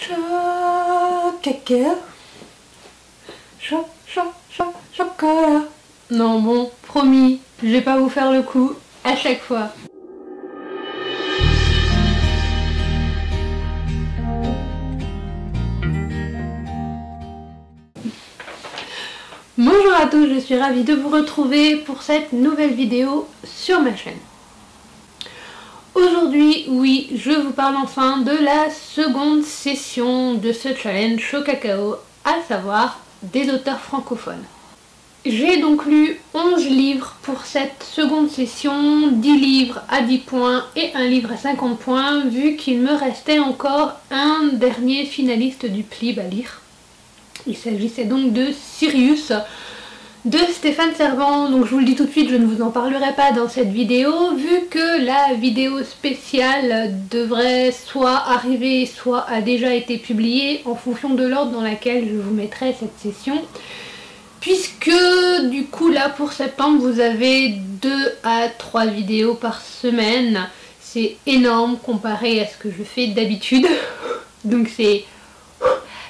Chocolat. Chocolat. Non bon, promis, je vais pas vous faire le coup à chaque fois. Bonjour à tous, je suis ravie de vous retrouver pour cette nouvelle vidéo sur ma chaîne. Aujourd'hui, oui, je vous parle enfin de la seconde session de ce challenge Chaud Cacao, à savoir des auteurs francophones. J'ai donc lu 11 livres pour cette seconde session, 10 livres à 10 points et un livre à 50 points, vu qu'il me restait encore un dernier finaliste du PLIB à lire. Il s'agissait donc de Sirius, de Stéphane Servan. Donc je vous le dis tout de suite, je ne vous en parlerai pas dans cette vidéo, vu que la vidéo spéciale devrait soit arriver, soit a déjà été publiée, en fonction de l'ordre dans lequel je vous mettrai cette session. Puisque du coup là pour septembre vous avez 2 à 3 vidéos par semaine. C'est énorme comparé à ce que je fais d'habitude. Donc c'est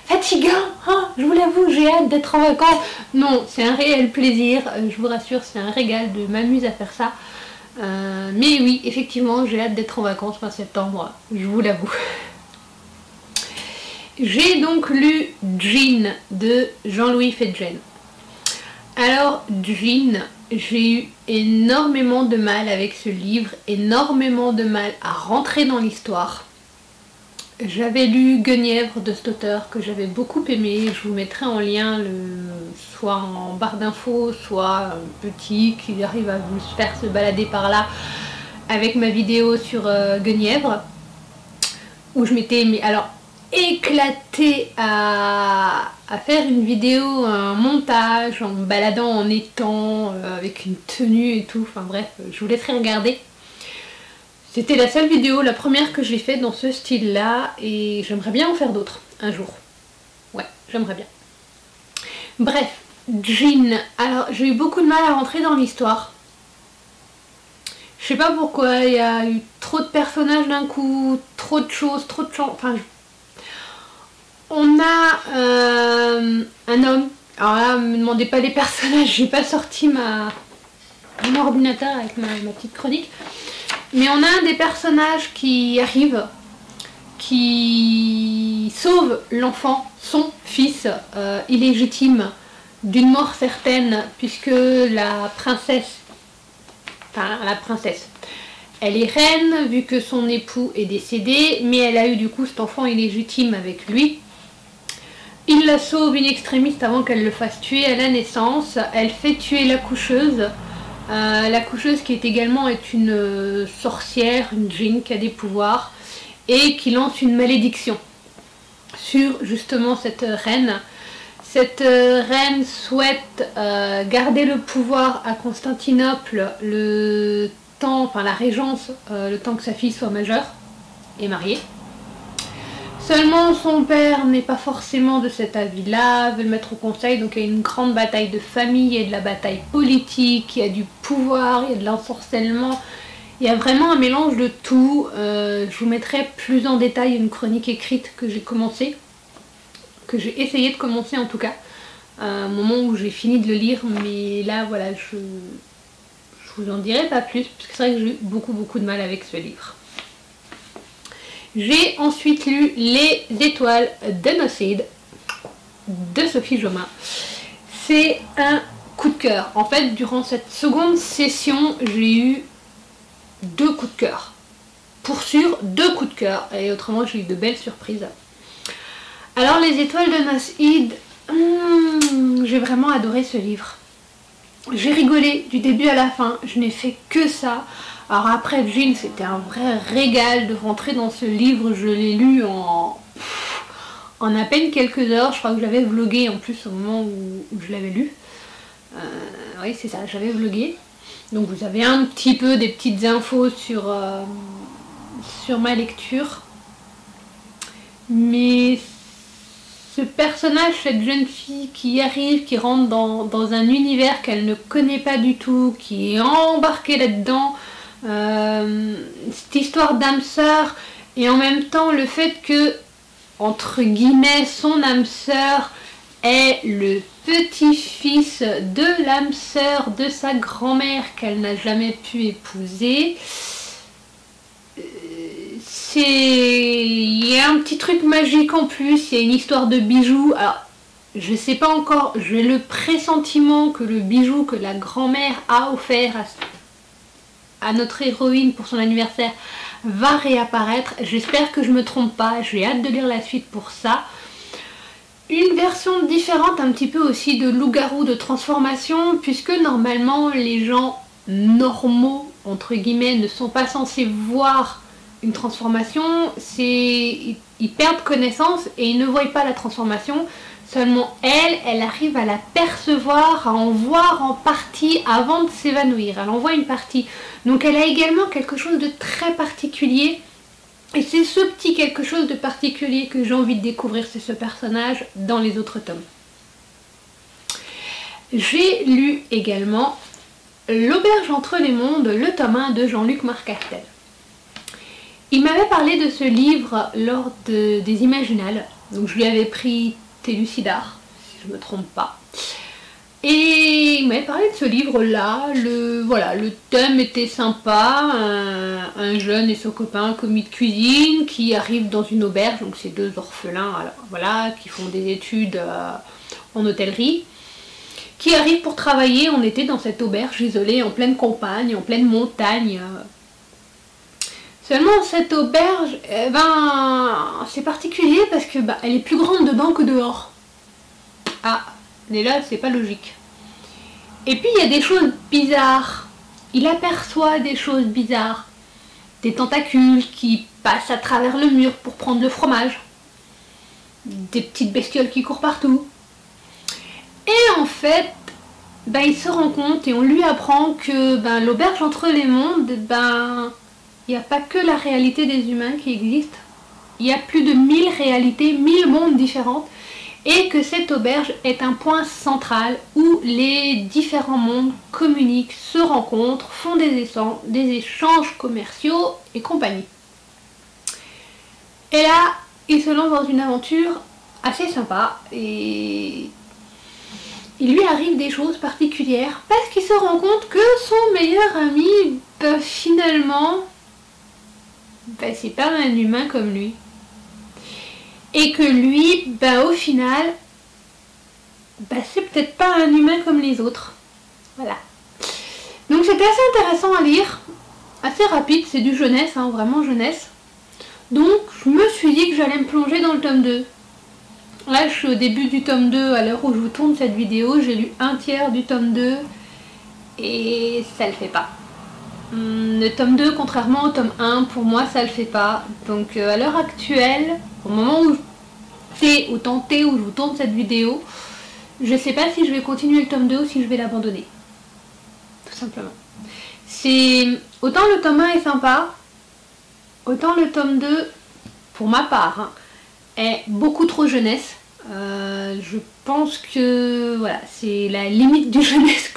fatigant, hein, je vous l'avoue, j'ai hâte d'être en vacances. Non, c'est un réel plaisir, je vous rassure, c'est un régal de m'amuser à faire ça. Mais oui, effectivement, j'ai hâte d'être en vacances fin septembre, je vous l'avoue. J'ai donc lu Jean de Jean-Louis Fedgen. Alors, Jean, j'ai eu énormément de mal avec ce livre, énormément de mal à rentrer dans l'histoire. J'avais lu Guenièvre de cet auteur que j'avais beaucoup aimé, je vous mettrai en lien soit en barre d'infos, soit petit qui arrive à vous faire se balader par là avec ma vidéo sur Guenièvre, où je m'étais éclatée à faire une vidéo, un montage en me baladant en étang avec une tenue et tout, enfin bref, je vous laisserai regarder. C'était la seule vidéo, la première que j'ai faite dans ce style-là, et j'aimerais bien en faire d'autres, un jour. Ouais, j'aimerais bien. Bref, Jean. Alors, j'ai eu beaucoup de mal à rentrer dans l'histoire. Je sais pas pourquoi, il y a eu trop de personnages d'un coup, trop de choses, trop de changements. Enfin, on a un homme. Alors là, me demandez pas les personnages, j'ai pas sorti mon ordinateur avec ma petite chronique. Mais on a un des personnages qui arrive, qui sauve l'enfant, son fils illégitime, d'une mort certaine, puisque la princesse, elle est reine, vu que son époux est décédé, mais elle a eu du coup cet enfant illégitime avec lui. Il la sauve in extremis avant qu'elle le fasse tuer à la naissance, elle fait tuer l'accoucheuse. L'accoucheuse qui est une sorcière, une djinn qui a des pouvoirs et qui lance une malédiction sur justement cette reine. Cette reine souhaite garder le pouvoir à Constantinople le temps, la régence, le temps que sa fille soit majeure et mariée. Seulement son père n'est pas forcément de cet avis-là, veut le mettre au conseil, donc il y a une grande bataille de famille, il y a de la bataille politique, il y a du pouvoir, il y a de l'ensorcellement, il y a vraiment un mélange de tout. Je vous mettrai plus en détail une chronique écrite que j'ai commencé, que j'ai essayé de commencer en tout cas, au moment où j'ai fini de le lire, mais là voilà, je vous en dirai pas plus, parce que c'est vrai que j'ai eu beaucoup de mal avec ce livre. J'ai ensuite lu Les étoiles de Nocide de Sophie Jomain. C'est un coup de cœur. En fait, durant cette seconde session, j'ai eu 2 coups de cœur. Pour sûr, 2 coups de cœur. Et autrement, j'ai eu de belles surprises. Alors, Les étoiles de Nocide, j'ai vraiment adoré ce livre. J'ai rigolé du début à la fin. Je n'ai fait que ça. Alors après, Jean, c'était un vrai régal de rentrer dans ce livre. Je l'ai lu en à peine quelques heures. Je crois que j'avais vlogué en plus au moment où je l'avais lu. Oui, c'est ça, j'avais vlogué. Donc vous avez un petit peu des petites infos sur ma lecture. Mais ce personnage, cette jeune fille qui arrive, qui rentre dans un univers qu'elle ne connaît pas du tout, qui est embarquée là-dedans, cette histoire d'âme sœur, et en même temps le fait que entre guillemets, son âme sœur est le petit-fils de l'âme sœur de sa grand-mère qu'elle n'a jamais pu épouser. Il y a un petit truc magique en plus, il y a une histoire de bijoux. Alors, je sais pas encore, j'ai le pressentiment que le bijou que la grand-mère a offert à notre héroïne pour son anniversaire va réapparaître. J'espère que je me trompe pas, j'ai hâte de lire la suite pour ça. Une version différente un petit peu aussi de loup-garou de transformation, puisque normalement les gens normaux, entre guillemets, ne sont pas censés voir une transformation, ils perdent connaissance et ils ne voient pas la transformation. Seulement elle arrive à la percevoir, à en voir en partie avant de s'évanouir. Elle en voit une partie. Donc elle a également quelque chose de très particulier. Et c'est ce petit quelque chose de particulier que j'ai envie de découvrir, c'est ce personnage dans les autres tomes. J'ai lu également L'Auberge entre les mondes, le tome 1 de Jean-Luc Marcastel. Il m'avait parlé de ce livre lors des Imaginales. Donc je lui avais pris Télucidar, si je ne me trompe pas. Et il m'avait parlé de ce livre-là. Voilà, le thème était sympa. Un jeune et son copain commis de cuisine qui arrivent dans une auberge. Donc c'est deux orphelins, alors, voilà, qui font des études en hôtellerie. Qui arrivent pour travailler en été dans cette auberge isolée, en pleine campagne, en pleine montagne. Seulement cette auberge, c'est particulier parce que elle est plus grande dedans que dehors. Ah, mais là c'est pas logique. Et puis il y a des choses bizarres. Il aperçoit des choses bizarres. Des tentacules qui passent à travers le mur pour prendre le fromage. Des petites bestioles qui courent partout. Et en fait, il se rend compte et on lui apprend que l'auberge entre les mondes, il n'y a pas que la réalité des humains qui existe. Il y a plus de 1000 réalités, 1000 mondes différentes. Et que cette auberge est un point central où les différents mondes communiquent, se rencontrent, font des échanges commerciaux et compagnie. Et là, il se lance dans une aventure assez sympa et il lui arrive des choses particulières parce qu'il se rend compte que son meilleur ami, finalement, c'est pas un humain comme lui. Et que lui, au final, c'est peut-être pas un humain comme les autres. Voilà. Donc c'était assez intéressant à lire, assez rapide, c'est du jeunesse, vraiment jeunesse. Donc je me suis dit que j'allais me plonger dans le tome 2. Là je suis au début du tome 2, à l'heure où je vous tourne cette vidéo, j'ai lu un tiers du tome 2 et ça le fait pas. Le tome 2, contrairement au tome 1, pour moi ça le fait pas. Donc à l'heure actuelle, au moment où au temps T où je vous tourne cette vidéo, je sais pas si je vais continuer le tome 2 ou si je vais l'abandonner. Tout simplement. Autant le tome 1 est sympa, autant le tome 2, pour ma part, est beaucoup trop jeunesse. Je pense que voilà, c'est la limite du jeunesse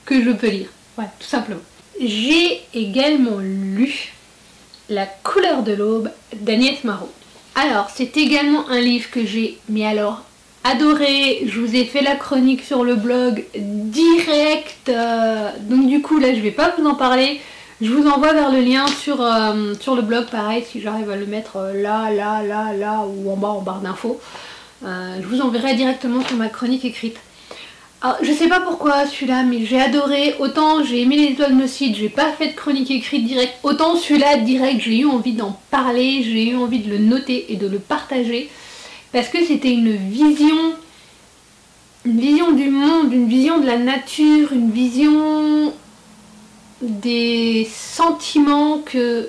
que je peux lire. Voilà, tout simplement. J'ai également lu La couleur de l'aube d'Agnès Marot. Alors, c'est également un livre que j'ai, adoré. Je vous ai fait la chronique sur le blog direct. Donc du coup, là, je vais pas vous en parler. Je vous envoie vers le lien sur le blog, pareil, si j'arrive à le mettre là, ou en bas, en barre d'infos. Je vous enverrai directement sur ma chronique écrite. Alors, je sais pas pourquoi celui-là, mais j'ai adoré. Autant j'ai aimé Les Étoiles Nocides, j'ai pas fait de chronique écrite direct. Autant celui-là, direct, j'ai eu envie d'en parler, j'ai eu envie de le noter et de le partager. Parce que c'était une vision du monde, une vision de la nature, une vision des sentiments que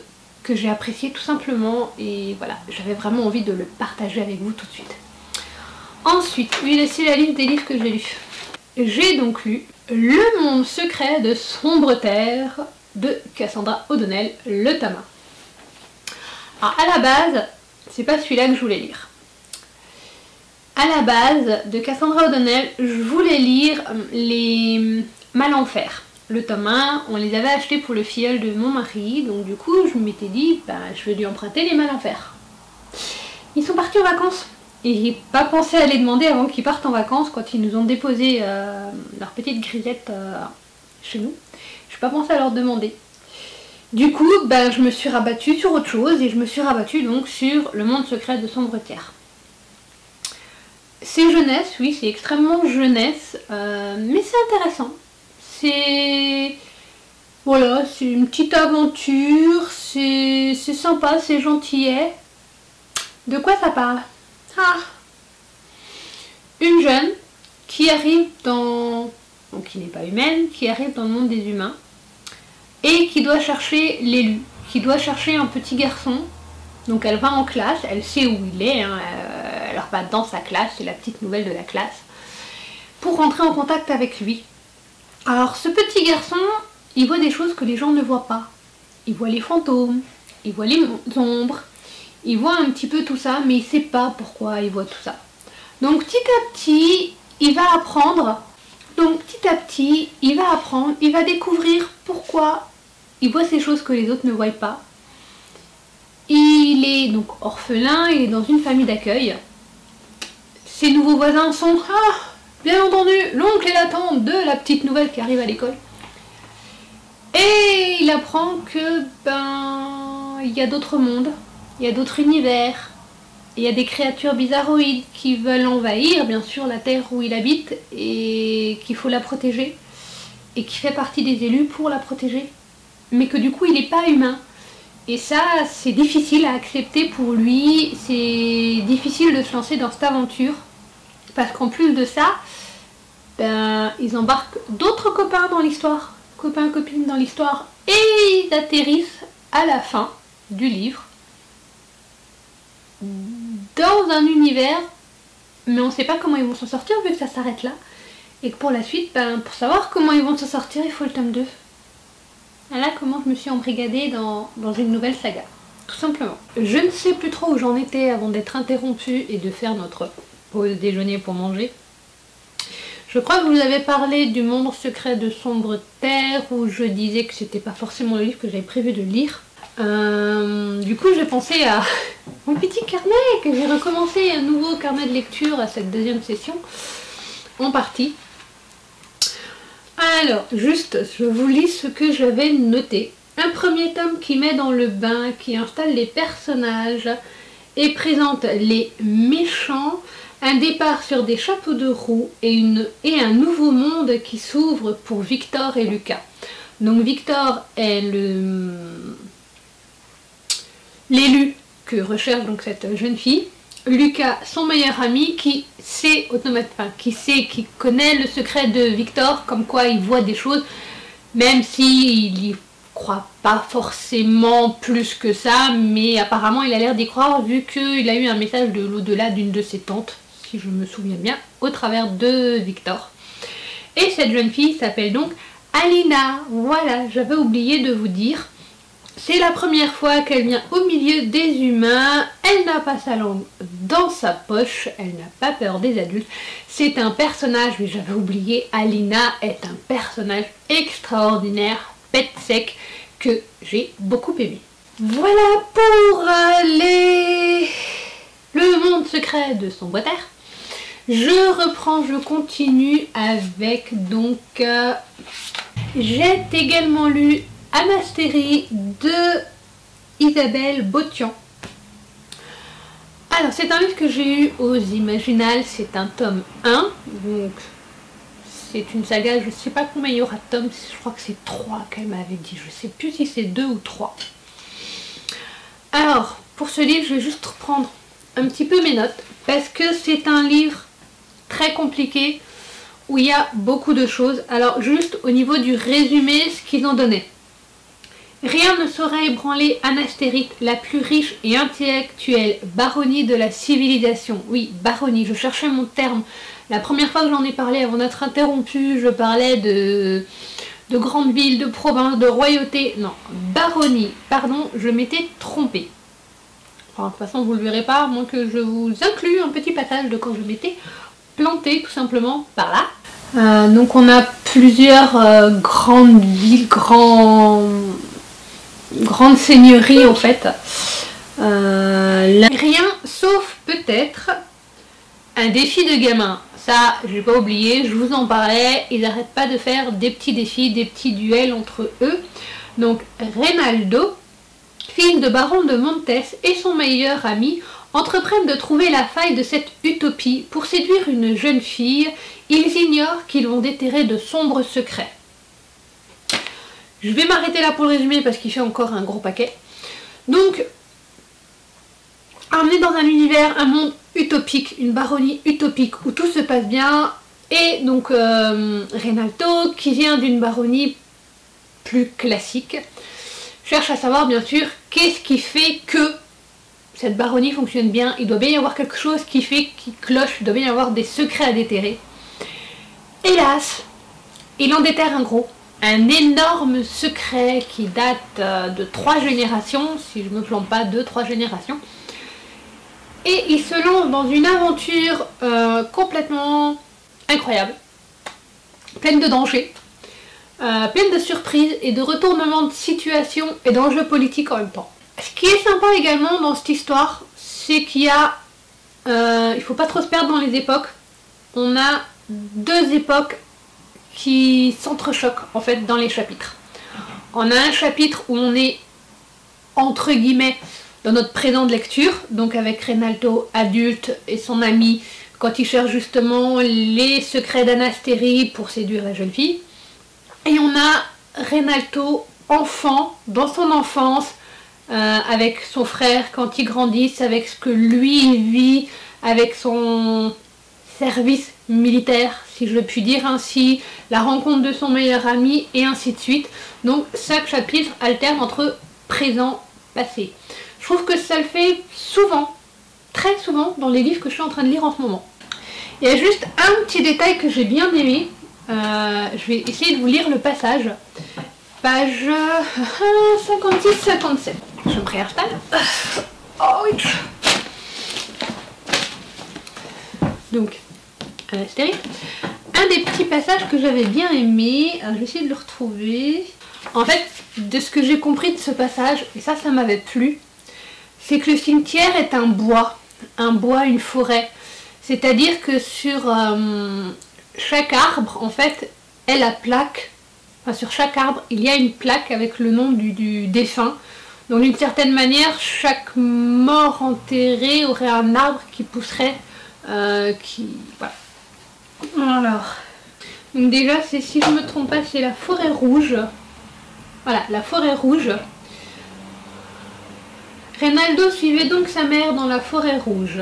j'ai apprécié tout simplement. Et voilà, j'avais vraiment envie de le partager avec vous tout de suite. Ensuite, c'est la liste des livres que j'ai lus. J'ai donc lu Le monde secret de Sombre Terre de Cassandra O'Donnell, le tome 1. Alors à la base, c'est pas celui-là que je voulais lire. À la base de Cassandra O'Donnell, je voulais lire les Malenfer. Le tome 1, on les avait achetés pour le filleul de mon mari, donc du coup je m'étais dit, je vais lui emprunter les Malenfer. Ils sont partis en vacances. Et j'ai pas pensé à les demander avant qu'ils partent en vacances quand ils nous ont déposé leur petite grisette chez nous. Je n'ai pas pensé à leur demander. Du coup, ben, je me suis rabattue sur autre chose et je me suis rabattue donc sur Le Monde Secret de Sombre-Terre. C'est jeunesse, oui, c'est extrêmement jeunesse, mais c'est intéressant. C'est... Voilà, c'est une petite aventure, c'est sympa, c'est gentillet. De quoi ça parle? Ah, une jeune qui arrive dans... donc qui n'est pas humaine, qui arrive dans le monde des humains et qui doit chercher l'élu, qui doit chercher un petit garçon. Donc elle va en classe, elle sait où il est, hein, elle va dans sa classe, c'est la petite nouvelle de la classe, pour rentrer en contact avec lui. Alors ce petit garçon, il voit des choses que les gens ne voient pas. Il voit les fantômes, il voit les ombres, il voit un petit peu tout ça, mais il ne sait pas pourquoi il voit tout ça. Donc petit à petit, il va apprendre. Donc petit à petit, il va apprendre, il va découvrir pourquoi il voit ces choses que les autres ne voient pas. Il est donc orphelin, il est dans une famille d'accueil. Ses nouveaux voisins sont, bien entendu, l'oncle et la tante de la petite nouvelle qui arrive à l'école. Et il apprend que, il y a d'autres mondes, il y a d'autres univers, il y a des créatures bizarroïdes qui veulent envahir, bien sûr, la terre où il habite et qu'il faut la protéger. Et qui fait partie des élus pour la protéger. Mais que du coup, il n'est pas humain. Et ça, c'est difficile à accepter pour lui, c'est difficile de se lancer dans cette aventure. Parce qu'en plus de ça, ils embarquent d'autres copains dans l'histoire, copains, copines dans l'histoire, et ils atterrissent à la fin du livre dans un univers, mais on ne sait pas comment ils vont s'en sortir vu que ça s'arrête là. Et que pour la suite, pour savoir comment ils vont s'en sortir, il faut le tome 2. Voilà comment je me suis embrigadée dans une nouvelle saga, tout simplement. Je ne sais plus trop où j'en étais avant d'être interrompue et de faire notre pause déjeuner pour manger. Je crois que je vous avais parlé du Monde Secret de Sombre-Terre, où je disais que c'était pas forcément le livre que j'avais prévu de lire. Du coup, j'ai pensé à mon petit carnet, que j'ai recommencé un nouveau carnet de lecture à cette deuxième session, en partie. Alors, juste, je vous lis ce que j'avais noté. Un premier tome qui met dans le bain, qui installe les personnages et présente les méchants, un départ sur des chapeaux de roue et un nouveau monde qui s'ouvre pour Victor et Lucas. Donc Victor est l'élu que recherche donc cette jeune fille. Lucas, son meilleur ami, qui connaît le secret de Victor, comme quoi il voit des choses, même s'il n'y croit pas forcément plus que ça, mais apparemment il a l'air d'y croire vu qu'il a eu un message de l'au-delà d'une de ses tantes, si je me souviens bien, au travers de Victor. Et cette jeune fille s'appelle donc Alina. Voilà, j'avais oublié de vous dire. C'est la première fois qu'elle vient au milieu des humains, elle n'a pas sa langue dans sa poche, elle n'a pas peur des adultes. C'est un personnage, mais j'avais oublié, Alina est un personnage extraordinaire, pet sec, que j'ai beaucoup aimé. Voilà pour le Monde Secret de Sombre-Terre. Je reprends, je continue avec donc... j'ai également lu Anastérie de Isabelle Botian. Alors c'est un livre que j'ai eu aux Imaginales, c'est un tome 1, donc c'est une saga, je ne sais pas combien il y aura de tomes, je crois que c'est 3 qu'elle m'avait dit, je ne sais plus si c'est 2 ou 3. Alors pour ce livre je vais juste reprendre un petit peu mes notes, parce que c'est un livre très compliqué, où il y a beaucoup de choses. Alors juste au niveau du résumé, ce qu'ils ont donné. Rien ne saurait ébranler Anastérite, la plus riche et intellectuelle baronnie de la civilisation. Oui, baronnie, je cherchais mon terme. La première fois que j'en ai parlé avant d'être interrompue, je parlais de grandes villes, de provinces, de royauté. Non, baronnie, pardon, je m'étais trompée. Enfin, de toute façon, vous ne le verrez pas, à moins que je vous inclue un petit passage de quand je m'étais plantée, tout simplement, par là. Donc on a plusieurs grandes villes, grandes seigneuries en fait. Rien Sauf peut-être un défi de gamin. Ça, je n'ai pas oublié, je vous en parlais, ils n'arrêtent pas de faire des petits défis, des petits duels entre eux. Donc Reynaldo, fils de baron de Montes, et son meilleur ami entreprennent de trouver la faille de cette utopie pour séduire une jeune fille. Ils ignorent qu'ils vont déterrer de sombres secrets. Je vais m'arrêter là pour le résumé parce qu'il fait encore un gros paquet. Donc, on est dans un univers, un monde utopique, une baronnie utopique où tout se passe bien. Et donc Reynaldo, qui vient d'une baronnie plus classique, cherche à savoir bien sûr qu'est-ce qui fait que cette baronnie fonctionne bien. Il doit bien y avoir quelque chose qui fait, qui cloche, il doit bien y avoir des secrets à déterrer. Hélas, il en déterre un gros, un énorme secret qui date de 3 générations, si je ne me plante pas, 2-3 générations. Et il se lance dans une aventure complètement incroyable, pleine de dangers, pleine de surprises et de retournements de situation et d'enjeux politiques en même temps. Ce qui est sympa également dans cette histoire, c'est qu'il y a, il faut pas trop se perdre dans les époques, on a 2 époques qui s'entrechoquent en fait dans les chapitres. On a un chapitre où on est entre guillemets dans notre présent de lecture, donc avec Reynaldo adulte et son ami quand il cherche justement les secrets d'Anastérie pour séduire la jeune fille. Et on a Reynaldo enfant, dans son enfance, avec son frère quand ils grandissent, avec ce que lui vit, avec son service militaire, si je puis dire ainsi, la rencontre de son meilleur ami et ainsi de suite. Donc chaque chapitre alterne entre présent, passé. Je trouve que ça le fait souvent, très souvent, dans les livres que je suis en train de lire en ce moment. Il y a juste un petit détail que j'ai bien aimé. Je vais essayer de vous lire le passage. Page 56-57. Je me réinstalle. Oh oui. Donc, Anastérie. Un des petits passages que j'avais bien aimé, je vais essayer de le retrouver. En fait, de ce que j'ai compris de ce passage, et ça m'avait plu, c'est que le cimetière est un bois, une forêt. C'est-à-dire que sur chaque arbre, en fait, est la plaque. Enfin, sur chaque arbre, il y a une plaque avec le nom du défunt. Donc d'une certaine manière, chaque mort enterré aurait un arbre qui pousserait, voilà. Alors, donc déjà, c'est, si je ne me trompe pas, c'est la forêt rouge. Voilà, la forêt rouge. Reynaldo suivait donc sa mère dans la forêt rouge.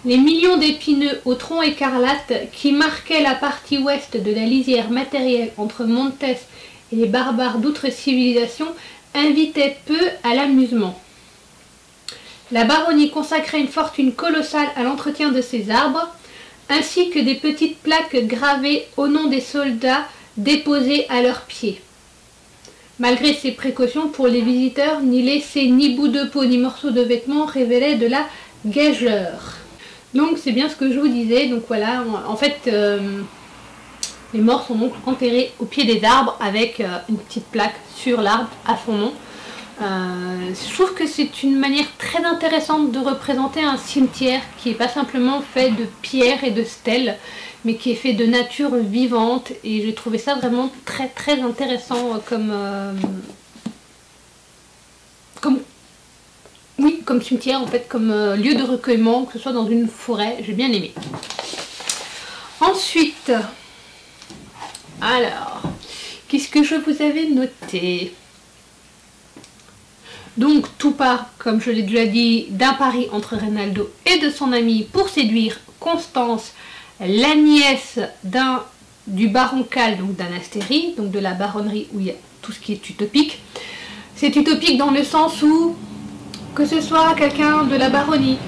Les millions d'épineux au tronc écarlate qui marquaient la partie ouest de la lisière matérielle entre Montes et les barbares d'outre-civilisation invitaient peu à l'amusement. La baronnie consacrait une fortune colossale à l'entretien de ces arbres, ainsi que des petites plaques gravées au nom des soldats déposés à leurs pieds. Malgré ces précautions pour les visiteurs, ni laisser ni bout de peau ni morceau de vêtements révélaient de la gageure. Donc c'est bien ce que je vous disais, donc voilà, en fait les morts sont donc enterrés au pied des arbres avec une petite plaque sur l'arbre à son nom. Je trouve que c'est une manière très intéressante de représenter un cimetière qui n'est pas simplement fait de pierres et de stèles, mais qui est fait de nature vivante, et j'ai trouvé ça vraiment très très intéressant comme cimetière en fait, comme lieu de recueillement, que ce soit dans une forêt, j'ai bien aimé. Ensuite, alors, qu'est-ce que je vous avais noté? Donc tout part, comme je l'ai déjà dit, d'un pari entre Reynaldo et de son ami pour séduire Constance, la nièce du baron Cal, donc d'Anastérie, donc de la baronnerie où il y a tout ce qui est utopique. C'est utopique dans le sens où, que ce soit quelqu'un de la baronnie,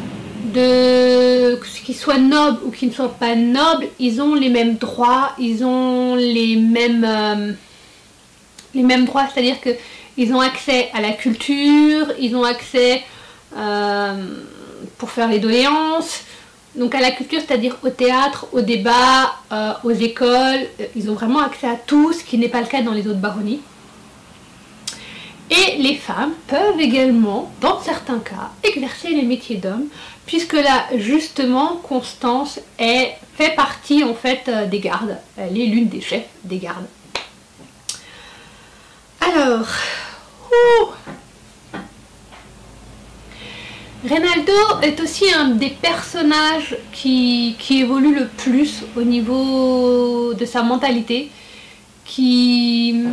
qui soit noble ou qui ne soit pas noble, ils ont les mêmes droits, ils ont les mêmes droits, c'est-à-dire que ils ont accès à la culture, ils ont accès pour faire les doléances, donc à la culture, c'est-à-dire au théâtre, au débat, aux écoles, ils ont vraiment accès à tout, ce qui n'est pas le cas dans les autres baronnies. Et les femmes peuvent également, dans certains cas, exercer les métiers d'hommes, puisque là, justement, Constance fait partie en fait des gardes. Elle est l'une des chefs des gardes. Alors, Reynaldo est aussi un des personnages qui évolue le plus au niveau de sa mentalité, qui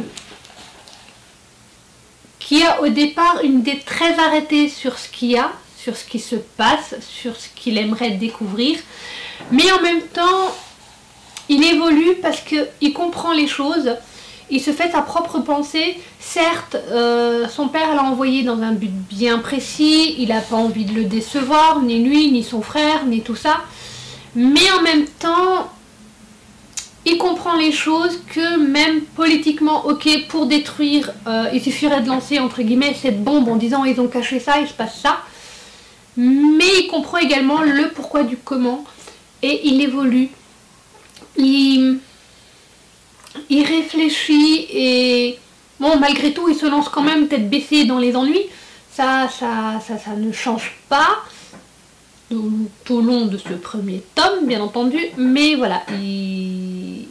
a au départ une idée très arrêtée sur ce qu'il y a, sur ce qui se passe, sur ce qu'il aimerait découvrir, mais en même temps, il évolue parce qu'il comprend les choses, il se fait sa propre pensée. Certes, son père l'a envoyé dans un but bien précis, il n'a pas envie de le décevoir, ni lui, ni son frère, ni tout ça, mais en même temps, il comprend les choses que même politiquement, ok, pour détruire, il suffirait de lancer entre guillemets cette bombe en disant ils ont caché ça, il se passe ça. Mais il comprend également le pourquoi du comment et il évolue. Il réfléchit et bon, malgré tout, il se lance quand même tête baissée dans les ennuis. Ça ne change pas tout au long de ce premier tome, bien entendu, mais voilà, il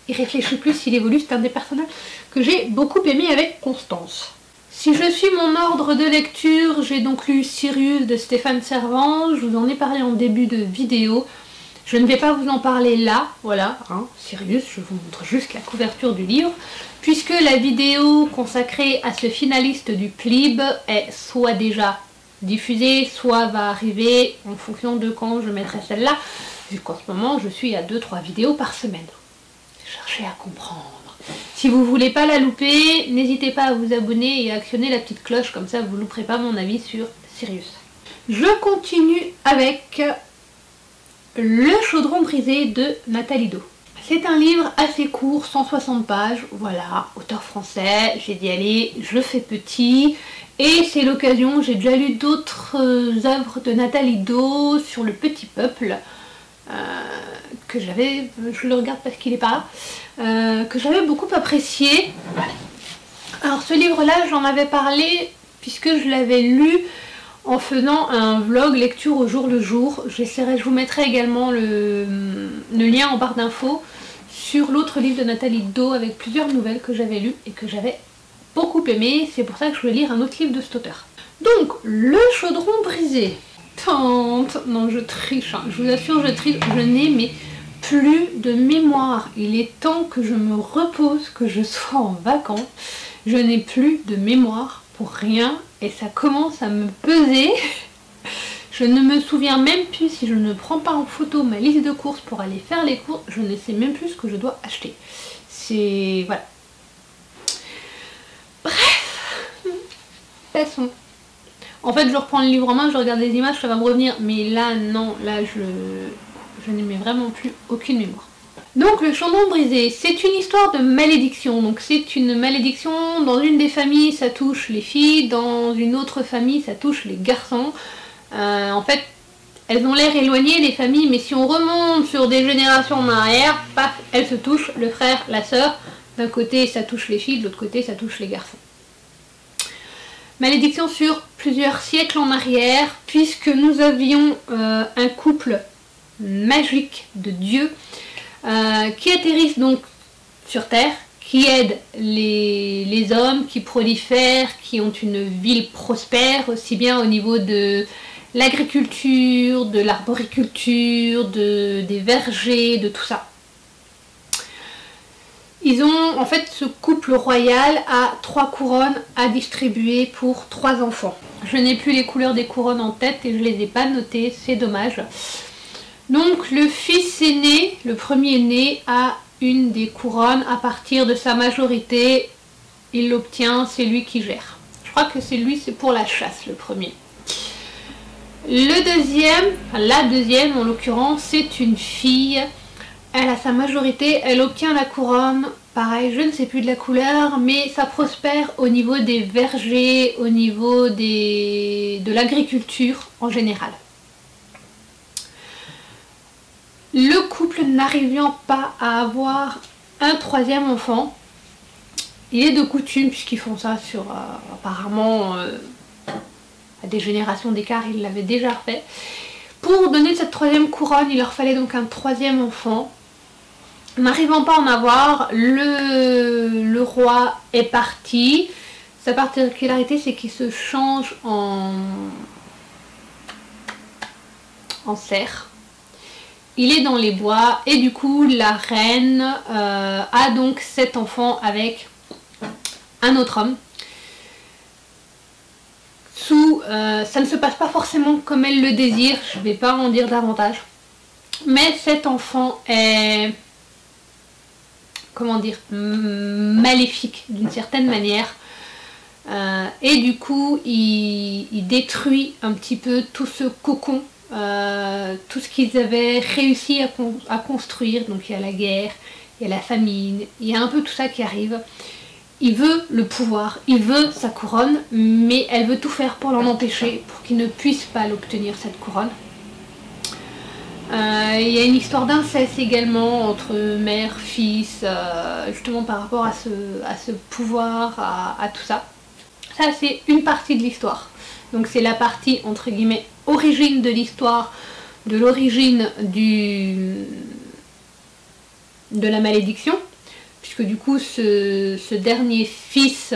réfléchit plus, il évolue. C'est un des personnages que j'ai beaucoup aimé avec Constance. Si je suis mon ordre de lecture, j'ai donc lu Sirius de Stéphane Servan, je vous en ai parlé en début de vidéo. Je ne vais pas vous en parler là, voilà, hein, Sirius, je vous montre juste la couverture du livre, puisque la vidéo consacrée à ce finaliste du PLIB est soit déjà diffusée, soit va arriver en fonction de quand je mettrai celle-là, vu qu'en ce moment je suis à 2-3 vidéos par semaine. Cherchez à comprendre. Si vous voulez pas la louper, n'hésitez pas à vous abonner et à actionner la petite cloche, comme ça vous ne louperez pas mon avis sur Sirius. Je continue avec Le chaudron brisé de Nathalie Do. C'est un livre assez court, 160 pages, voilà, auteur français, j'ai dit allez, je fais petit, et c'est l'occasion, j'ai déjà lu d'autres œuvres de Nathalie Do sur le petit peuple, que j'avais, je le regarde parce qu'il est pas là, que j'avais beaucoup apprécié. Alors ce livre-là, j'en avais parlé puisque je l'avais lu en faisant un vlog lecture au jour le jour. Je vous mettrai également le lien en barre d'infos sur l'autre livre de Nathalie Do avec plusieurs nouvelles que j'avais lues et que j'avais beaucoup aimé. C'est pour ça que je vais lire un autre livre de cet auteur. Donc, Le chaudron brisé. Tante, non je triche, hein. Je vous assure je triche, je n'ai mais plus de mémoire. Il est temps que je me repose, que je sois en vacances. Je n'ai plus de mémoire pour rien et ça commence à me peser. Je ne me souviens même plus, si je ne prends pas en photo ma liste de courses pour aller faire les courses, je ne sais même plus ce que je dois acheter. C'est... voilà. Bref. Passons. En fait, je reprends le livre en main, je regarde les images, ça va me revenir. Mais là, non, là, je n'ai vraiment plus aucune mémoire. Donc, Le chaudron brisé, c'est une histoire de malédiction. Donc, c'est une malédiction. Dans une des familles, ça touche les filles. Dans une autre famille, ça touche les garçons. En fait, elles ont l'air éloignées, les familles. Mais si on remonte sur des générations en arrière, paf, elles se touchent. Le frère, la sœur. D'un côté, ça touche les filles. De l'autre côté, ça touche les garçons. Malédiction sur plusieurs siècles en arrière, puisque nous avions un couple magique de dieux qui atterrissent donc sur Terre, qui aident les hommes, qui prolifèrent, qui ont une ville prospère, aussi bien au niveau de l'agriculture, de l'arboriculture, des vergers, de tout ça. Ils ont, en fait, ce couple royal a 3 couronnes à distribuer pour 3 enfants. Je n'ai plus les couleurs des couronnes en tête et je ne les ai pas notées, c'est dommage. Donc le fils aîné, le premier né, a une des couronnes. À partir de sa majorité, il l'obtient, c'est lui qui gère. Je crois que c'est lui, c'est pour la chasse, le premier. Le deuxième, la deuxième en l'occurrence, c'est une fille. Elle a sa majorité, elle obtient la couronne, pareil, je ne sais plus de la couleur, mais ça prospère au niveau des vergers, au niveau de l'agriculture en général. Le couple n'arrivant pas à avoir un troisième enfant, Il est de coutume, puisqu'ils font ça sur apparemment à des générations d'écart, ils l'avaient déjà fait. Pour donner cette troisième couronne, il leur fallait donc un troisième enfant. N'arrivant pas à en avoir, le roi est parti. Sa particularité, c'est qu'il se change en cerf. Il est dans les bois et du coup la reine a donc 7 enfants avec un autre homme. Ça ne se passe pas forcément comme elle le désire, je ne vais pas en dire davantage. Mais cet enfant est, comment dire, maléfique d'une certaine manière. Et du coup, il détruit un petit peu tout ce cocon, tout ce qu'ils avaient réussi à construire. Donc il y a la guerre, il y a la famine, il y a un peu tout ça qui arrive. Il veut le pouvoir, il veut sa couronne, mais elle veut tout faire pour l'en empêcher, pour qu'il ne puisse pas l'obtenir, cette couronne. Il y a une histoire d'inceste également entre mère, fils, justement par rapport à ce pouvoir, à tout ça. Ça, c'est une partie de l'histoire. Donc c'est la partie, entre guillemets, origine de l'histoire, de l'origine de la malédiction. Puisque du coup ce dernier fils,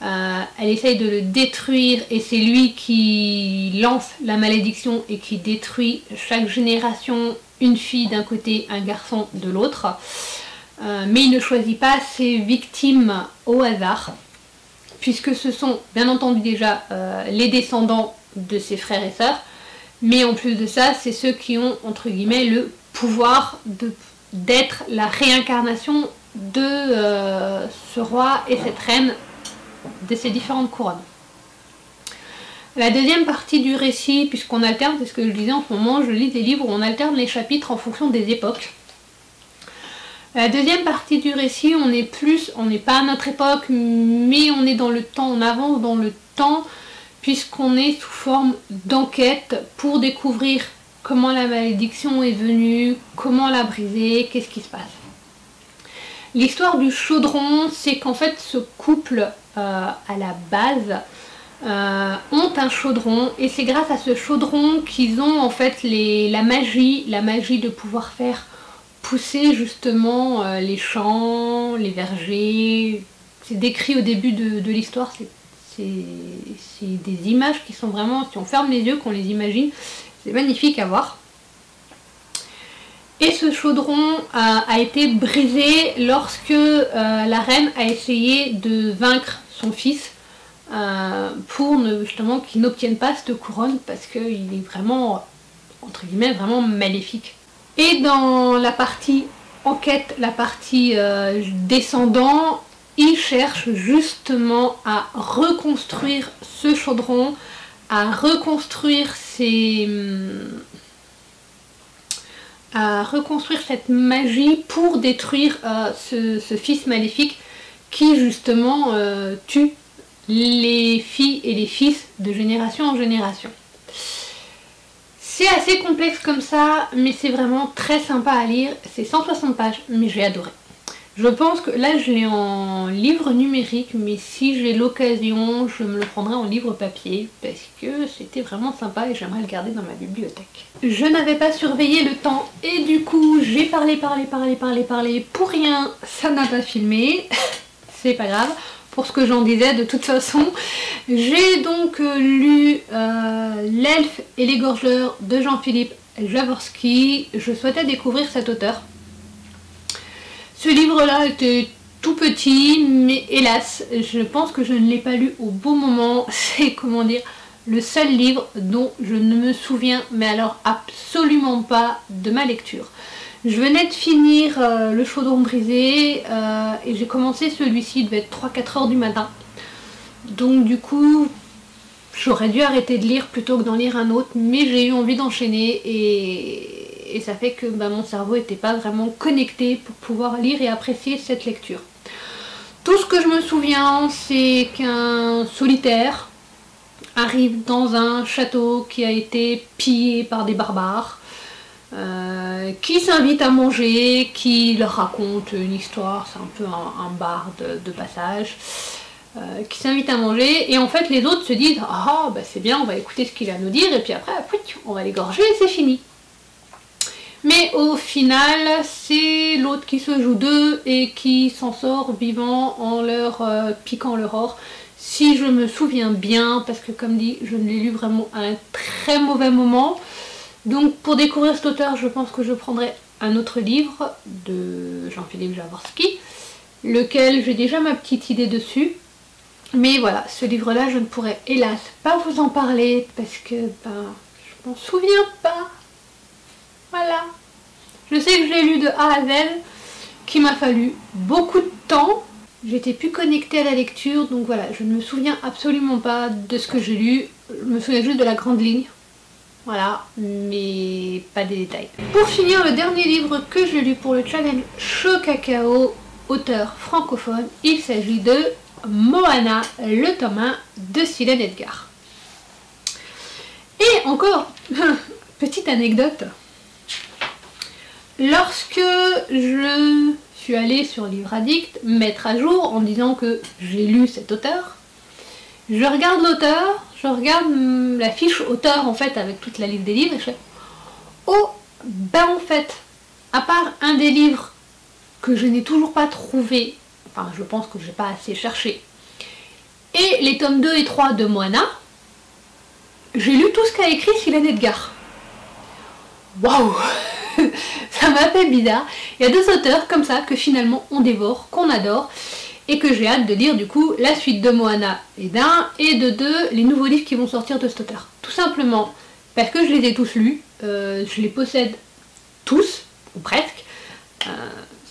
elle essaye de le détruire et c'est lui qui lance la malédiction et qui détruit chaque génération une fille d'un côté, un garçon de l'autre. Mais il ne choisit pas ses victimes au hasard, puisque ce sont bien entendu déjà les descendants de ses frères et sœurs, mais en plus de ça, c'est ceux qui ont entre guillemets le pouvoir d'être la réincarnation de ce roi et cette reine, de ces différentes couronnes. La deuxième partie du récit, puisqu'on alterne, c'est ce que je disais en ce moment, je lis des livres où on alterne les chapitres en fonction des époques. La deuxième partie du récit, on n'est pas à notre époque, mais on est dans le temps, on avance dans le temps, puisqu'on est sous forme d'enquête pour découvrir comment la malédiction est venue, comment la briser, qu'est-ce qui se passe. L'histoire du chaudron, c'est qu'en fait ce couple à la base ont un chaudron et c'est grâce à ce chaudron qu'ils ont en fait la magie de pouvoir faire pousser justement les champs, les vergers. C'est décrit au début de l'histoire, c'est des images qui sont vraiment, si on ferme les yeux, qu'on les imagine, c'est magnifique à voir. Et ce chaudron a été brisé lorsque la reine a essayé de vaincre son fils pour justement qu'il n'obtienne pas cette couronne parce qu'il est vraiment, entre guillemets, vraiment maléfique. Et dans la partie enquête, la partie descendant, il cherche justement à reconstruire ce chaudron, à reconstruire cette magie pour détruire ce fils maléfique qui justement tue les filles et les fils de génération en génération. C'est assez complexe comme ça, mais c'est vraiment très sympa à lire. C'est 160 pages, mais j'ai adoré. Je pense que là je l'ai en livre numérique, mais si j'ai l'occasion, je me le prendrai en livre papier parce que c'était vraiment sympa et j'aimerais le garder dans ma bibliothèque. Je n'avais pas surveillé le temps et du coup j'ai parlé pour rien, ça n'a pas filmé, c'est pas grave. Pour ce que j'en disais, de toute façon, j'ai donc lu L'Elfe et l'Égorgeur de Jean-Philippe Jaworski. Je souhaitais découvrir cet auteur. Ce livre-là était tout petit, mais hélas, je pense que je ne l'ai pas lu au bon moment. C'est, comment dire, le seul livre dont je ne me souviens, mais alors absolument pas, de ma lecture. Je venais de finir Le Chaudron brisé et j'ai commencé celui-ci, il devait être 3-4 heures du matin. Donc du coup, j'aurais dû arrêter de lire plutôt que d'en lire un autre, mais j'ai eu envie d'enchaîner et ça fait que mon cerveau n'était pas vraiment connecté pour pouvoir lire et apprécier cette lecture. Tout ce que je me souviens, c'est qu'un solitaire arrive dans un château qui a été pillé par des barbares. qui s'invitent à manger, qui leur racontent une histoire, c'est un peu un bar de passage, qui s'invitent à manger, et en fait les autres se disent ah bah c'est bien, on va écouter ce qu'il a à nous dire, et puis après on va l'égorger et c'est fini. Mais au final, c'est l'autre qui se joue d'eux et qui s'en sort vivant en leur piquant leur or. Si je me souviens bien, parce que comme dit, je ne l'ai lu vraiment à un très mauvais moment. Donc pour découvrir cet auteur, je pense que je prendrai un autre livre de Jean-Philippe Jaworski, lequel j'ai déjà ma petite idée dessus. Mais voilà, ce livre-là, je ne pourrais hélas pas vous en parler parce que je m'en souviens pas. Voilà. Je sais que je l'ai lu de A à Z, qu'il m'a fallu beaucoup de temps. J'étais plus connectée à la lecture, donc voilà, je ne me souviens absolument pas de ce que j'ai lu. Je me souviens juste de la grande ligne. Voilà, mais pas des détails. Pour finir, le dernier livre que j'ai lu pour le challenge Chaud Cacao, auteur francophone, il s'agit de Moana, le tome 1 de Silène Edgar. Et encore, petite anecdote. Lorsque je suis allée sur Livre Addict mettre à jour en disant que j'ai lu cet auteur, je regarde l'auteur, je regarde la fiche auteur en fait avec toute la liste des livres et je fais oh ben en fait, à part un des livres que je n'ai toujours pas trouvé, enfin je pense que j'ai pas assez cherché, et les tomes 2 et 3 de Moana, j'ai lu tout ce qu'a écrit Silène Edgar. Waouh. Ça m'a fait bizarre. Il y a deux auteurs comme ça que finalement on dévore, qu'on adore, et que j'ai hâte de lire du coup la suite de Moana et d'un, et de deux, les nouveaux livres qui vont sortir de cet auteur. Tout simplement parce que je les ai tous lus, je les possède tous, ou presque,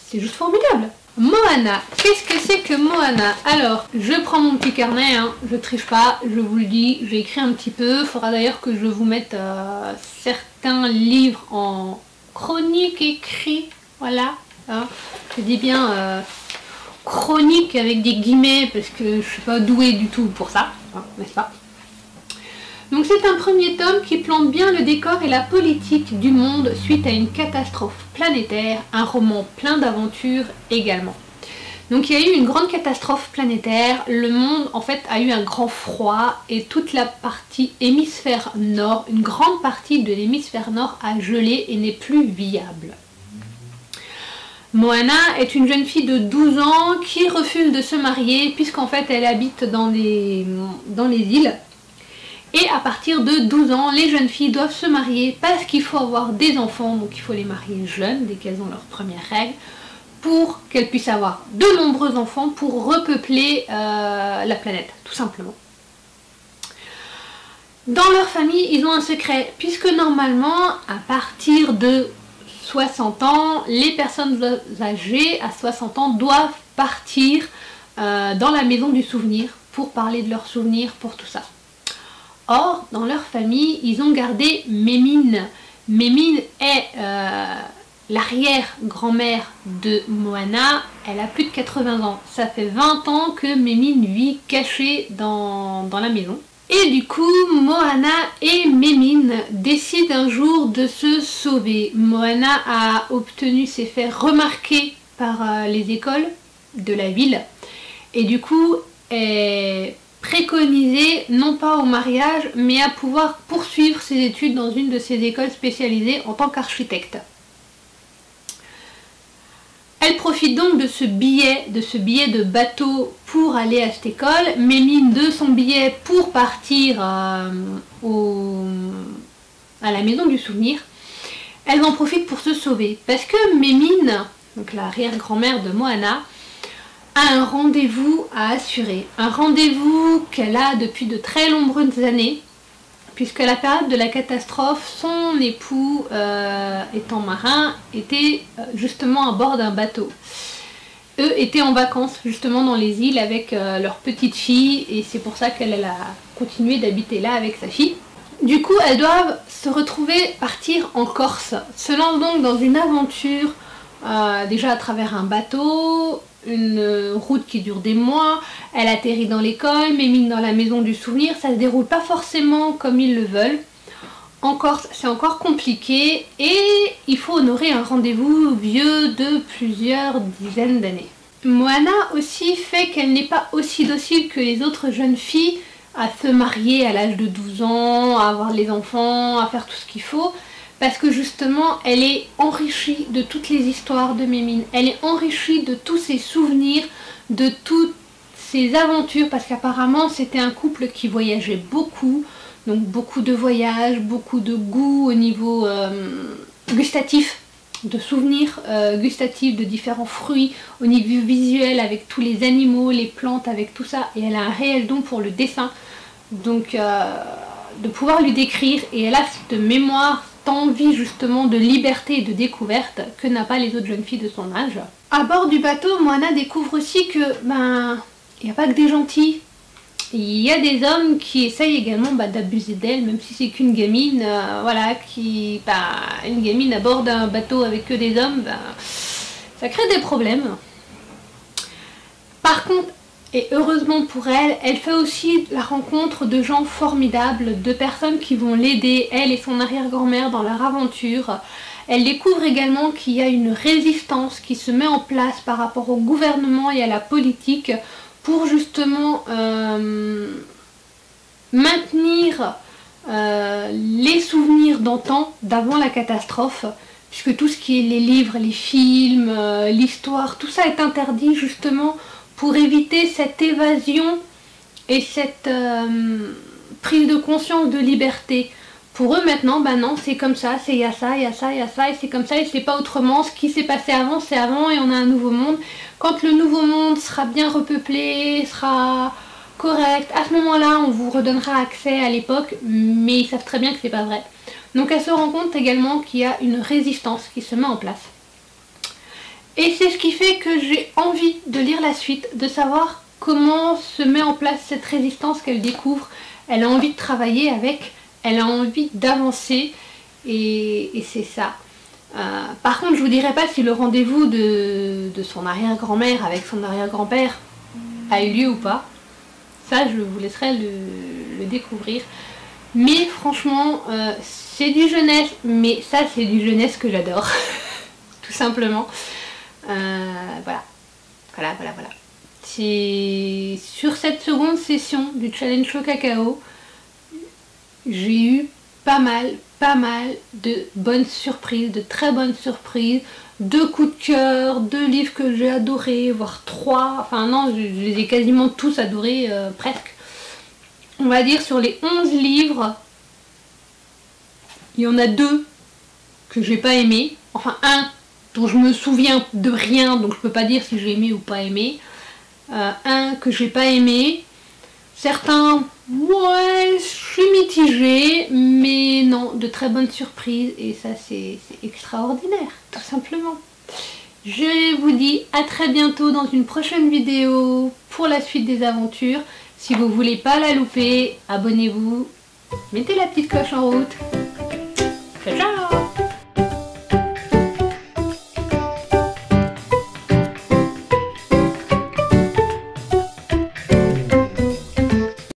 c'est juste formidable. Moana, qu'est-ce que c'est que Moana? Alors, je prends mon petit carnet, hein, je triche pas, je vous le dis, j'ai écrit un petit peu, il faudra d'ailleurs que je vous mette certains livres en chronique écrit, voilà, hein. Je dis bien chronique avec des guillemets parce que je suis pas douée du tout pour ça, hein, n'est-ce pas? Donc c'est un premier tome qui plante bien le décor et la politique du monde suite à une catastrophe planétaire, un roman plein d'aventures également. Donc il y a eu une grande catastrophe planétaire, le monde en fait a eu un grand froid et toute la partie hémisphère nord, une grande partie de l'hémisphère nord a gelé et n'est plus viable. Moana est une jeune fille de 12 ans qui refuse de se marier puisqu'en fait elle habite dans les îles. Et à partir de 12 ans, les jeunes filles doivent se marier parce qu'il faut avoir des enfants, donc il faut les marier jeunes, dès qu'elles ont leurs premières règles, pour qu'elles puissent avoir de nombreux enfants pour repeupler la planète, tout simplement. Dans leur famille, ils ont un secret, puisque normalement, à partir de 60 ans, les personnes âgées à 60 ans doivent partir dans la maison du souvenir pour parler de leurs souvenirs, pour tout ça. Or, dans leur famille, ils ont gardé Mémine. Mémine est l'arrière-grand-mère de Moana. Elle a plus de 80 ans. Ça fait 20 ans que Mémine vit cachée dans la maison. Et du coup, Moana et Mémine décident un jour de se sauver. Moana a obtenu ses faits remarqués par les écoles de la ville. Et du coup, est préconisée non pas au mariage, mais à pouvoir poursuivre ses études dans une de ces écoles spécialisées en tant qu'architecte. Elle profite donc de ce billet de bateau pour aller à cette école, Mémine de son billet pour partir à la maison du souvenir. Elle en profite pour se sauver, parce que Mémine, donc l'arrière-grand-mère de Moana, a un rendez-vous à assurer. Un rendez-vous qu'elle a depuis de très nombreuses années, puisqu'à la période de la catastrophe, son époux, étant marin, était justement à bord d'un bateau. Eux étaient en vacances justement dans les îles avec leur petite fille, et c'est pour ça qu'elle a continué d'habiter là avec sa fille. Du coup, elles doivent se retrouver partir en Corse, se lancent donc dans une aventure, déjà à travers un bateau, une route qui dure des mois, elle atterrit dans l'école, Mémine dans la maison du souvenir, ça se déroule pas forcément comme ils le veulent. c'est encore compliqué et il faut honorer un rendez-vous vieux de plusieurs dizaines d'années. Moana aussi fait qu'elle n'est pas aussi docile que les autres jeunes filles à se marier à l'âge de 12 ans, à avoir les enfants, à faire tout ce qu'il faut, parce que justement elle est enrichie de toutes les histoires de Mémine, elle est enrichie de tous ses souvenirs, de toutes ses aventures, parce qu'apparemment c'était un couple qui voyageait beaucoup. Donc beaucoup de voyages, beaucoup de goût au niveau gustatif, de souvenirs gustatifs de différents fruits, au niveau visuel avec tous les animaux, les plantes, avec tout ça. Et elle a un réel don pour le dessin, donc de pouvoir lui décrire. Et elle a cette mémoire, cette envie justement de liberté et de découverte que n'a pas les autres jeunes filles de son âge. À bord du bateau, Moana découvre aussi que, il n'y a pas que des gentils. Il y a des hommes qui essayent également d'abuser d'elle, même si c'est qu'une gamine, voilà, une gamine à bord d'un bateau avec que des hommes, ça crée des problèmes. Par contre, et heureusement pour elle, elle fait aussi la rencontre de gens formidables, de personnes qui vont l'aider, elle et son arrière-grand-mère, dans leur aventure. Elle découvre également qu'il y a une résistance qui se met en place par rapport au gouvernement et à la politique, pour justement maintenir les souvenirs d'antan, d'avant la catastrophe, puisque tout ce qui est les livres, les films, l'histoire, tout ça est interdit justement pour éviter cette évasion et cette prise de conscience de liberté. Pour eux maintenant, non, c'est comme ça, il y a ça, il y a ça, il y a ça, et c'est comme ça, et c'est pas autrement. Ce qui s'est passé avant, c'est avant, et on a un nouveau monde. Quand le nouveau monde sera bien repeuplé, sera correct, à ce moment-là, on vous redonnera accès à l'époque, mais ils savent très bien que c'est pas vrai. Donc elle se rend compte également qu'il y a une résistance qui se met en place. Et c'est ce qui fait que j'ai envie de lire la suite, de savoir comment se met en place cette résistance qu'elle découvre. Elle a envie de travailler avec, elle a envie d'avancer, et c'est ça. Par contre, je vous dirai pas si le rendez-vous de son arrière-grand-mère avec son arrière-grand-père a eu lieu ou pas. Ça, je vous laisserai le découvrir. Mais franchement, c'est du jeunesse, mais ça, c'est du jeunesse que j'adore. Tout simplement. Voilà. C'est sur cette seconde session du challenge Chaud Cacao, j'ai eu pas mal de bonnes surprises, de très bonnes surprises, de coups de cœur, de livres que j'ai adorés, voire 3, enfin non, je les ai quasiment tous adorés, presque. On va dire sur les 11 livres, il y en a 2 que j'ai pas aimé, enfin un dont je me souviens de rien, donc je peux pas dire si j'ai aimé ou pas aimé, un que j'ai pas aimé, certains, ouais, je suis mitigée, mais non, de très bonnes surprises, et ça c'est extraordinaire, tout simplement. Je vous dis à très bientôt dans une prochaine vidéo pour la suite des aventures. Si vous voulez pas la louper, abonnez-vous, mettez la petite cloche en route. Ciao, ciao!